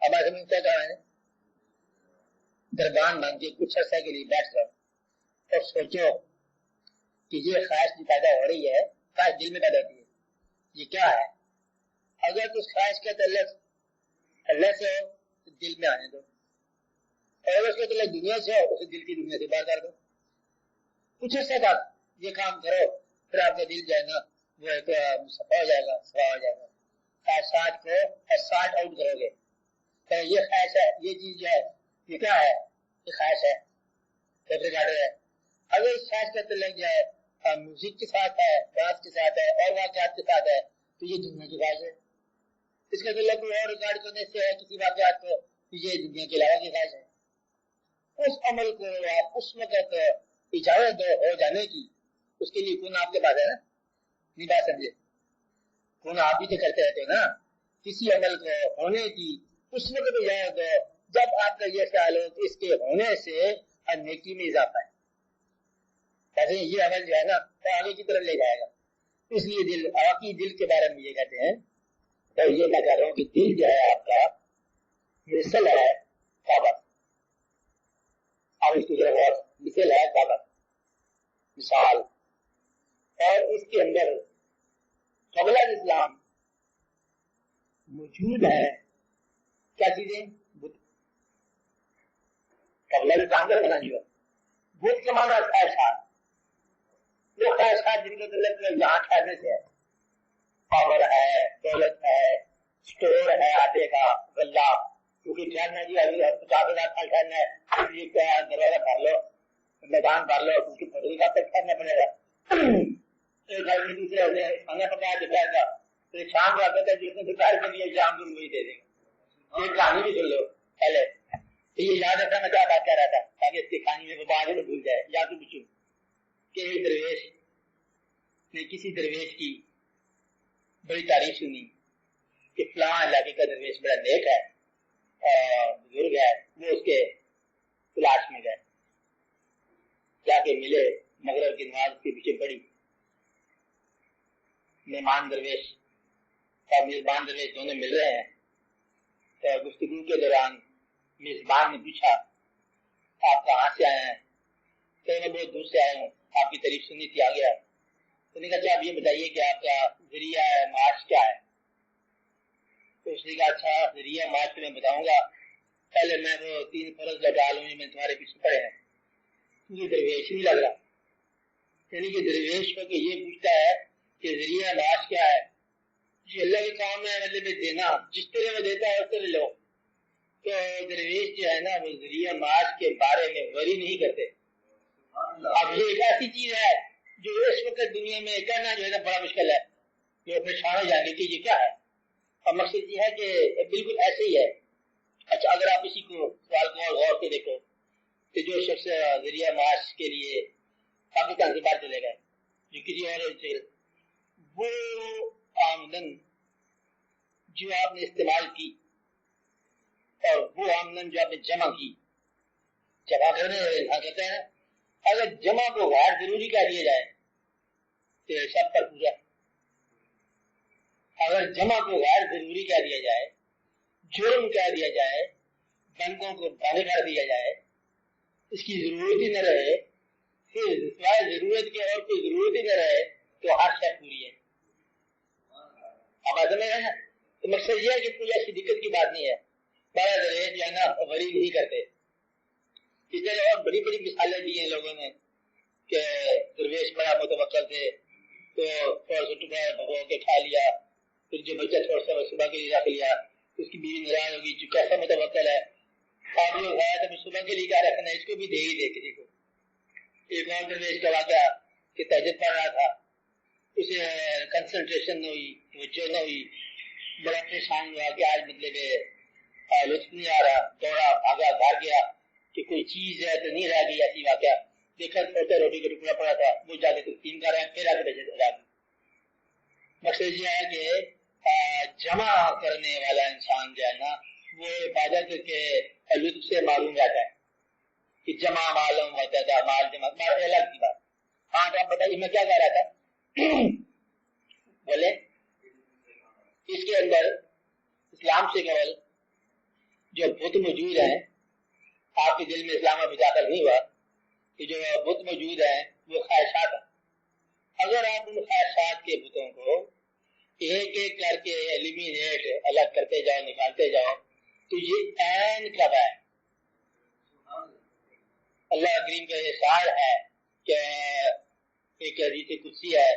اب آج ہمیں کیا کہا ہے؟ دربان مان کے کچھ عرصہ کے لیے بیٹھ جاؤ اور سوچو کہ یہ خواہش جو پیدا ہو رہی ہے، خواہش دل میں پیدا ہوتی ہے، یہ کیا ہے؟ اگر کچھ خواہش کا تعلق اللہ سے ہو تو دل میں آنے دو، اور اگر اس کا تعلق دنیا سے ہو اسے دل کی دنیا سے باہر کر دو. کچھ عرصے تک یہ کام کرو، پھر آپ کا دل جو ہے نا وہ ایک صفا ہو جائے گا، صفا ہو جائے گا. خواہشات کو سارٹ آؤٹ کرو گے. یہ خواہش ہے، یہ چیز جو ہے یہ کیا ہے؟ یہ خواہش ہے، ہے. اگر اس خواہش کا تعلق جو ہے میوزک کے ساتھ ہے، ڈانس کے ساتھ ہے اور واقعات کے ساتھ ہے تو یہ دنیا کی خواہش ہے. اس کا تعلق کوئی اور ریکارڈ کرنے سے ہے کسی واقعات کو تو یہ دنیا کے علاوہ کی خواہش ہے. اس عمل کو آپ اس وقت اجازت دو ہو جانے کی، اس کے لیے کون آپ کے پاس ہے نا؟ نہیں بات سمجھے، کون آپ بھی تو کرتے رہتے ہو نا. کسی عمل کو ہونے کی اس وقت اجازت دو جب آپ کا یہ خیال ہو کہ اس کے ہونے سے نیکی میں اضافہ ہے. کہتے ہیں یہ عمل جو ہے نا تو آگے کی طرف لے جائے گا. اس لیے دل، آپ کی دل کے بارے میں یہ کہتے ہیں، تو یہ میں کہہ رہا ہوں کہ دل جو ہے آپ کا مثل ہے کعبہ. اب اس کی طرف مثل ہے کعبہ، مثال. اور اس کے اندر قبل اسلام موجود ہے کیا چیزیں؟ بت. قبل اسلام کا بنا جو بت کے مانا خواہشات، وہ خواہشات جن کے تعلق یہاں ٹھہرنے سے ہے. پاور ہے، دولت ہے، اسٹور ہے آٹے کا، غلہ، کیونکہ ٹھہرنا جی ابھی 50,000 سال ٹھہرنا ہے، اس لیے کیا دروازہ بھر لو، میدان بھر لو، کیونکہ پڑھنے کا تک ٹھہرنا پڑے گا. ایک آدمی دوسرے ہوتے ہیں کھانا پکایا دوپہر کا، پھر شام کو آتا ہے جس نے دوپہر کے لیے شام کو وہی دے دیں گے. یہ کہانی بھی سن لو پہلے، یہ یاد رکھنا میں کیا بات کر رہا تھا تاکہ اس کی کہانی میں بعد میں بھول جائے. یا تو پوچھوں کہ ایک درویش نے کسی درویش کی بڑی تعریف سنی کہ فلاں علاقے کا درویش بڑا نیک ہے اور بزرگ ہے. وہ اس کے تلاش میں گئے، جا کے ملے، مغرب کی نماز کے پیچھے پڑی. مہمان درویش اور میزبان درویش دونوں مل رہے ہیں. تو گفتگو کے دوران میزبان نے پوچھا آپ کہاں سے آئے ہیں؟ تو میں بہت دور سے آیا ہوں، آپ کی تعریف سنی تھی، آ گیا. تو نے کہا آپ یہ بتائیے کہ آپ کا ذریعہ معاش کیا ہے؟ تو اس نے کہا اچھا ذریعہ معاش تو میں بتاؤں گا، پہلے میں وہ 3 فرض لگا لوں میں تمہارے پیچھے پڑے ہیں. یہ درویش نہیں لگ رہا، یعنی کہ درویش کو کہ یہ پوچھتا ہے کہ ذریعہ معاش کیا ہے. یہ اللہ کے کام ہے، مطلب دینا، جس طرح وہ دیتا ہے اس طرح لو. تو درویش جو ہے نا وہ ذریعہ معاش کے بارے میں وری نہیں کرتے. اب یہ ایک ایسی چیز ہے جو اس وقت دنیا میں کہنا جو ہے نا بڑا مشکل ہے، جو پریشان ہو جائیں گے کہ یہ کیا ہے. اور مقصد یہ ہے کہ بالکل ایسے ہی ہے. اچھا اگر آپ اسی کو سوال کو غور سے دیکھو کہ جو شخص ذریعہ معاش کے لیے پاکستان سے باہر چلے گئے، جو کسی اور وہ آمدن جو آپ نے استعمال کی اور وہ آمدن جو آپ نے جمع کی، جمع کرنے کہتے ہیں اگر جمع کو غیر ضروری کہہ دیا جائے تو سب پر پورا. اگر جمع کو غیر ضروری کہہ دیا جائے، جرم کہہ دیا جائے، بینکوں کو بند کر دیا جائے، اس کی ضرورت ہی نہ رہے، پھر سوائے ضرورت کے اور کوئی ضرورت ہی نہ رہے تو ہر شے پوری ہے. اب ایسا نہیں ہے. تو مقصد یہ ہے کہ کوئی ایسی دقت کی بات نہیں ہے. بڑا درویش جو ہے نا غریب نہیں کرتے. اس طرح اور بڑی بڑی مثالیں دی ہیں لوگوں نے کہ درویش بڑا متوکل تھے تو تھوڑا سا ٹکڑا بھگو کے کھا لیا، پھر جو بچہ تھوڑا سا صبح کے لیے رکھ لیا، اس کی بیوی ناراض ہوگی جو کیسا متوکل ہے، آپ لوگ ہے تو صبح کے لیے کیا رکھنا ہے، اس کو بھی دے ہی دے کسی کو. ایک اور درویش کا واقعہ کہ تہجد پڑھ رہا تھا، اسے کنسنٹریشن نہ ہوئی، توجہ نہ ہوئی، بڑا پریشان ہوا کہ آج مطلب لطف نہیں آ رہا، دوڑا بھاگا گھر گیا کہ کوئی چیز ہے تو نہیں رہ گئی. ایسی واقعہ دیکھا چھوٹا روٹی کا ٹکڑا پڑا تھا، وہ جا کے تقسیم کر رہے ہیں، پھر آگے بھیجے گا. مقصد یہ ہے کہ جمع کرنے والا انسان جو ہے نا وہ عبادت کے لطف سے معلوم رہتا ہے کہ جمع معلوم ہوتا تھا، مال جمع الگ کی بات. ہاں تو آپ بتائیے میں کیا کہہ رہا تھا؟ بولے اس کے اندر اسلام سے قبل جو بت موجود ہیں، آپ کے دل میں اسلام ابھی داخل نہیں ہوا کہ جو بت موجود ہیں وہ خواہشات ہیں. اگر آپ ان خواہشات کے بتوں کو ایک ایک کر کے ایلیمینیٹ الگ کرتے جاؤ، نکالتے جاؤ، تو یہ عین کب ہے. اللہ کریم کا یہ شعر ہے کہ ایک حدیث قدسی ہے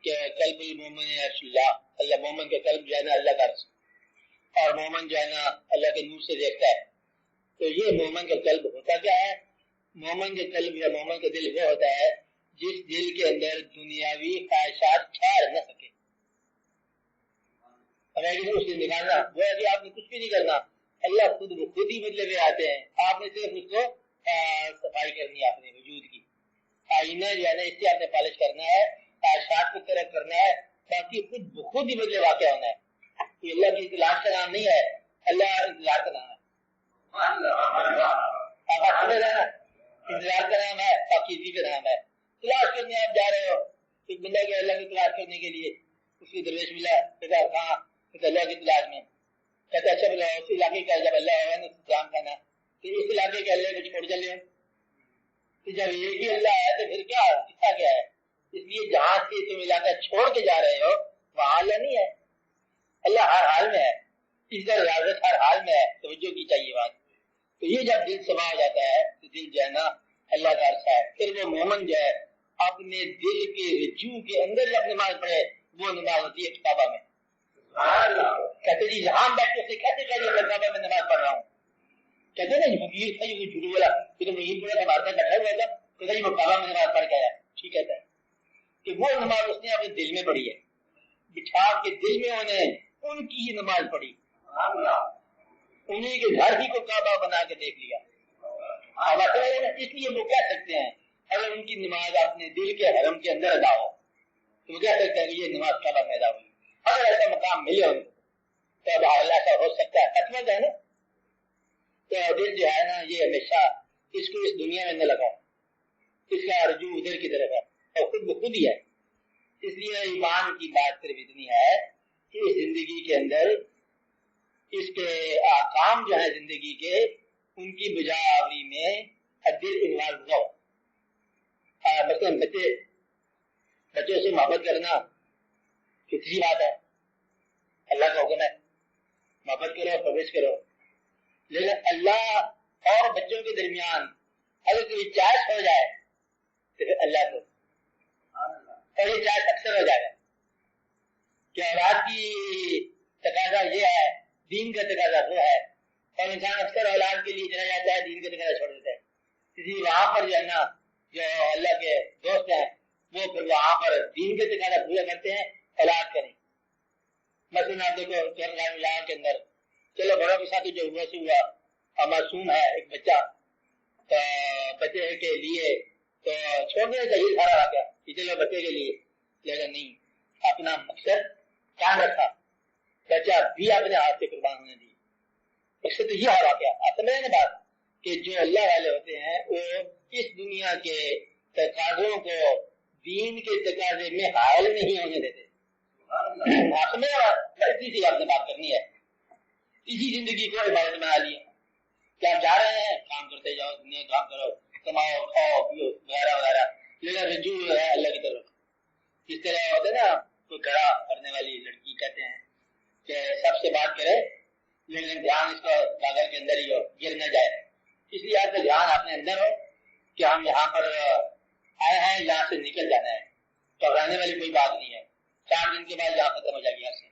کہ قلب المومن عرش اللہ، اللہ مومن کا قلب جو ہے نا اللہ کا عرش، اور مومن جو ہے نا اللہ کے نور سے دیکھتا ہے. تو یہ مومن کا قلب ہوتا کیا ہے؟ مومن کے قلب یا مومن کا دل وہ ہوتا ہے جس دل کے اندر دنیاوی خواہشات ٹھہر نہ سکے. اس سے نکالنا وہ ہے کہ آپ نے کچھ بھی نہیں کرنا، اللہ خود ہی بدلے میں آتے ہیں. آپ نے صرف اس کو صفائی کرنی ہے اپنے وجود کی. آئینہ جو ہے نا اس سے آپ نے پالش کرنا ہے، خواہشات کو طرف کرنا ہے، باقی خود ہی بدلے واقع ہونا ہے. یہ اللہ کی اطلاع کا نام نہیں ہے، اللہ اطلاع کا نام ہے. اطلاع کا نام ہے، پاکیزگی کا نام ہے. تلاش کرنے آپ جا رہے ہو، ایک بندہ کے اللہ کی تلاش کرنے کے لیے اس کی درویش ملا، کہتا کہاں؟ کہتا اللہ کی تلاش میں. کہتا اچھا بلا اس علاقے کا جب اللہ ہے نا اسلام کا نا، تو اس علاقے کے اللہ کو چھوڑ چلے. تو جب ایک ہی اللہ ہے تو پھر کیا کیا ہے؟ اس لیے جہاں سے تم علاقہ چھوڑ کے جا رہے ہو وہاں اللہ نہیں ہے، اللہ ہر حال میں ہے. اس کا ریاضت ہر حال میں ہے. توجہ کی چاہیے بات. تو یہ جب دل سما ہو جاتا ہے تو دل جو ہے نا اللہ کا عرصہ ہے. پھر وہ مومن جو ہے اپنے دل کے رجوع کے اندر جب نماز پڑھے وہ نماز ہوتی ہے کعبہ میں. کہتے جی یہاں بیٹھے سے کہتے کہ میں کعبہ میں نماز پڑھ رہا ہوں. کہتے نا فقیر تھا جو جھوٹ بولا کہ تم یہ بولا نماز میں بیٹھا ہوا تھا، کہتا جی وہ کعبہ میں نماز پڑھ کے آیا. ٹھیک ہے کہ وہ نماز اس نے اپنے دل میں پڑھی ہے، بٹھا کے دل میں انہیں ان کی ہی نماز پڑھی، انہیں کے گھر ہی کو کعبہ بنا کے دیکھ لیا. اس لیے وہ کہہ سکتے ہیں اگر ان کی نماز اپنے دل کے حرم کے اندر ادا ہو تو وہ کہہ سکتے ہیں کہ یہ نماز کعبہ میں ادا ہوئی. اگر ایسا مقام ملے ان کو تو ایسا ہو سکتا ہے. حتمت ہے نا. تو دل جو ہے نا یہ ہمیشہ اس کو اس دنیا میں نہ لگاؤ، اس کا رجوع ادھر کی طرف ہے اور خود بخود ہی ہے. اس لیے ایمان کی بات صرف اتنی ہے کہ اس زندگی کے اندر اس کے احکام جو ہیں زندگی کے ان کی بجاوری میں دل انوالو ہو. مثلاً بچوں سے محبت کرنا کتنی بات ہے، اللہ کا حکم ہے محبت کرو پرورش کرو. لیکن اللہ اور بچوں کے درمیان اگر کوئی چائس ہو جائے تو پھر اللہ کو، اور یہ چائس اکثر ہو جائے گا کہ اولاد کی تقاضا یہ ہے، دین کا تقاضا وہ ہے، اور انسان اکثر اولاد کے لیے چلا جاتا ہے، دین کا تقاضا چھوڑ دیتا ہے. اسی وہاں پر جو ہے نا جو اللہ کے دوست ہیں وہ پھر وہاں پر دین کے تقاضا پورا کرتے ہیں، اولاد کریں. مثلاً آپ دیکھو رمضان کے اندر چلو بڑوں کے ساتھ جو ہوا سو ہوا، اور معصوم ہے ایک بچہ، تو بچے کے لیے تو چھوڑ دینا چاہیے سارا واقعہ کہ چلو بچے کے لیے، لیکن نہیں، اپنا مقصد کام رکھا، بچہ بھی اپنے ہاتھ سے قربان ہونے دی. اس سے تو یہ ہوا کیا آپ سمجھیں نا بات کہ جو اللہ والے ہوتے ہیں وہ اس دنیا کے تقاضوں کو دین کے تقاضے میں حائل نہیں ہونے دیتے. آپ سمجھیں اسی سے آپ نے بات کرنی ہے. اسی زندگی کو عبادت بنا لی کہ آپ جا رہے ہیں کام کرتے جاؤ، دنیا کام کرو، کماؤ کھاؤ پیو وغیرہ وغیرہ، لیکن رجوع ہے اللہ کی طرف. جس طرح ہوتا ہے نا کوئی کھڑا کرنے والی لڑکی کہتے ہیں کہ سب سے بات کرے لیکن دھیان اس کو گاگر کے اندر ہی ہو، گر نہ جائے. اس لیے آپ کا دھیان اپنے اندر ہو کہ ہم یہاں پر آئے ہیں، یہاں سے نکل جانا ہے، تو رہنے والی کوئی بات نہیں ہے. 4 دن کے بعد یہاں ختم ہو جائے گی.